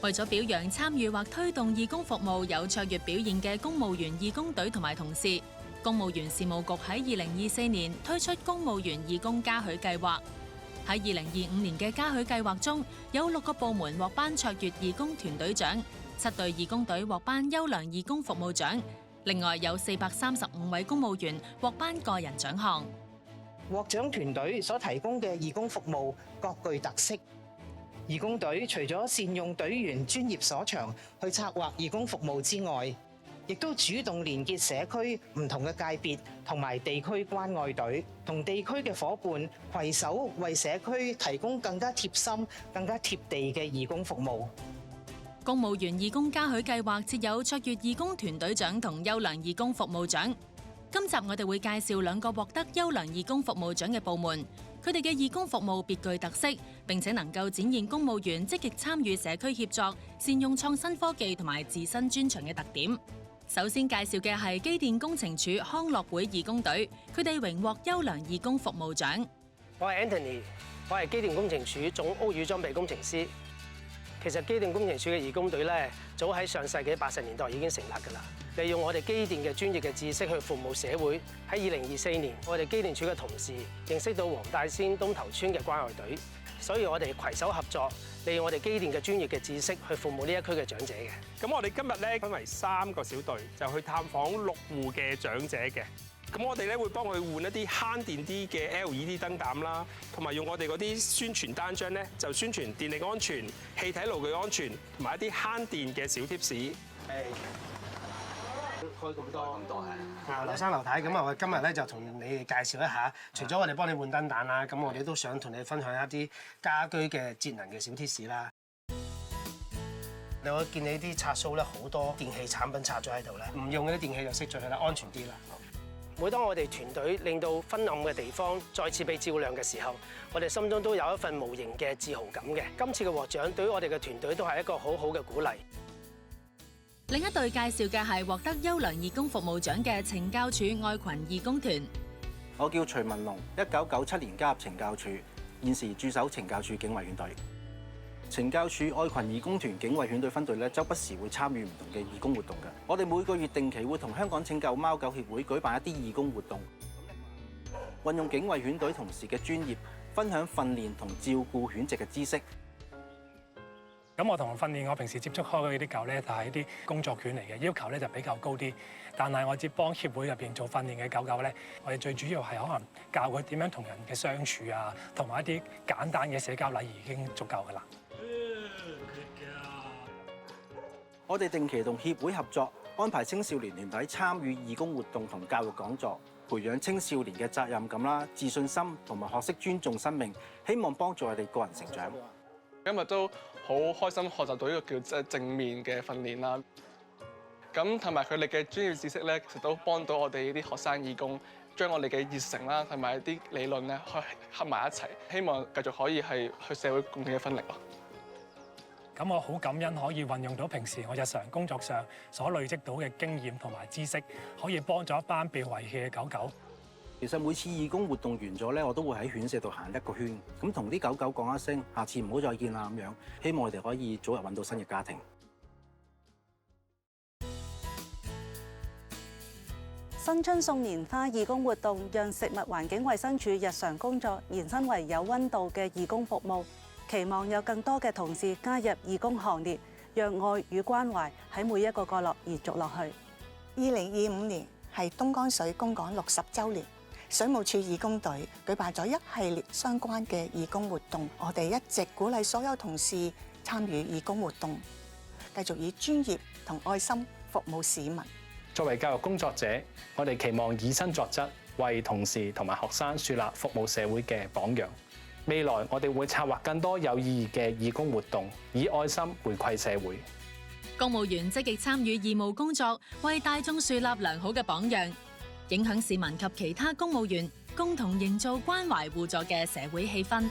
為咗表揚參與或推動義工服務有卓越表現嘅公務員義工隊同埋同事，公務員事務局喺2024年推出公務員義工嘉許計劃。喺2025年嘅嘉許計劃中，有6個部門獲頒卓越義工團隊獎，7隊義工隊獲頒優良義工服務獎，另外有435位公務員獲頒個人獎項。獲獎團隊所提供嘅義工服務各具特色。義工隊除咗善用隊員專業所長去策劃義工服務之外，亦都主動連結社區唔同嘅界別同埋地區關愛隊，同地區嘅伙伴攜手為社區提供更加貼心、更加貼地嘅義工服務。公務員義工嘉許計劃設有卓越義工團隊獎同優良義工服務獎。今集我哋會介紹2個獲得優良義工服務獎嘅部門，佢哋嘅義工服務別具特色，並且能夠展現公務員積極參與社區協作、善用創新科技同埋自身專長嘅特點。首先介紹嘅係機電工程署康樂會義工隊，佢哋榮獲優良義工服務獎。我係 Anthony， 我係機電工程署總屋宇裝備工程師。其實機電工程署嘅義工隊咧，早喺上世紀80年代已經成立㗎啦。利用我哋機電嘅專業嘅知識去服務社會。喺2024年，我哋機電署嘅同事認識到黃大仙東頭村嘅關愛隊，所以我哋攜手合作，利用我哋機電嘅專業嘅知識去服務呢一區嘅長者嘅。咁我哋今日咧分為3個小隊，就去探訪6戶嘅長者嘅。咁我哋咧會幫佢換一啲慳電啲嘅 LED 燈膽啦，同埋用我哋嗰啲宣傳單張咧，就宣傳電力安全、氣體爐具安全，同埋一啲慳電嘅小貼士。開咁多係。劉生劉太，咁我今日咧就同你哋介紹一下，除咗我哋幫你換燈膽啦，咁我哋都想同你分享一啲家居嘅節能嘅小貼士啦。我見你啲插蘇咧好多電器產品插咗喺度咧，唔用嗰啲電器就熄咗佢啦，安全啲啦。每當我哋團隊令到昏暗嘅地方再次被照亮嘅時候，我哋心中都有一份無形嘅自豪感嘅。今次嘅獲獎對於我哋嘅團隊都係一個好好嘅鼓勵。另一隊介紹嘅係獲得優良義工服務獎嘅懲教署愛群義工團。我叫徐文龍，1997年加入懲教署，現時駐守懲教署警衛犬隊。懲教署愛群義工團警衛犬隊分隊咧，周不時會參與唔同嘅義工活動嘅。我哋每個月定期會同香港拯救貓狗協會舉辦一啲義工活動，運用警衛犬隊同事嘅專業，分享訓練同照顧犬隻嘅知識。咁我同訓練我平時接觸開嘅啲狗咧，就係一啲工作犬嚟嘅，要求咧就比較高啲。但係我接幫協會入邊做訓練嘅狗狗咧，我哋最主要係可能教佢點樣同人嘅相處啊，同埋一啲簡單嘅社交禮儀已經足夠㗎啦。我哋定期同協會合作，安排青少年團體參與義工活動同教育講座，培養青少年嘅責任感啦、自信心同埋學識尊重生命，希望幫助佢哋個人成長。今日都好開心學習到呢個叫正面嘅訓練啦。咁同埋佢哋嘅專業知識咧，其實都幫到我哋呢啲學生義工，將我哋嘅熱誠啦同埋一啲理論咧，合埋一齊，希望繼續可以係去社會貢獻一分力咯。咁我好感恩可以運用到平時我日常工作上所累積到嘅經驗同埋知識，可以幫助一班被遺棄嘅狗狗。其實每次義工活動完咗咧，我都會喺犬舍度行一個圈，咁同啲狗狗講一聲，下次唔好再見啦咁樣，希望我哋可以早日揾到新嘅家庭。新春送年花義工活動，讓食物環境衛生署日常工作延伸為有溫度嘅義工服務，期望有更多嘅同事加入義工行列，讓愛與關懷喺每一個角落延續落去。2025年係東江水供港60週年，水務署義工隊舉辦咗一系列相關嘅義工活動，我哋一直鼓勵所有同事參與義工活動，繼續以專業同愛心服務市民。作為教育工作者，我哋期望以身作則，為同事同埋學生樹立服務社會嘅榜樣。未來我哋會策劃更多有意義嘅義工活動，以愛心回饋社會。公務員積極參與義務工作，為大眾樹立良好嘅榜樣，影響市民及其他公務員，共同營造關懷互助嘅社會氣氛。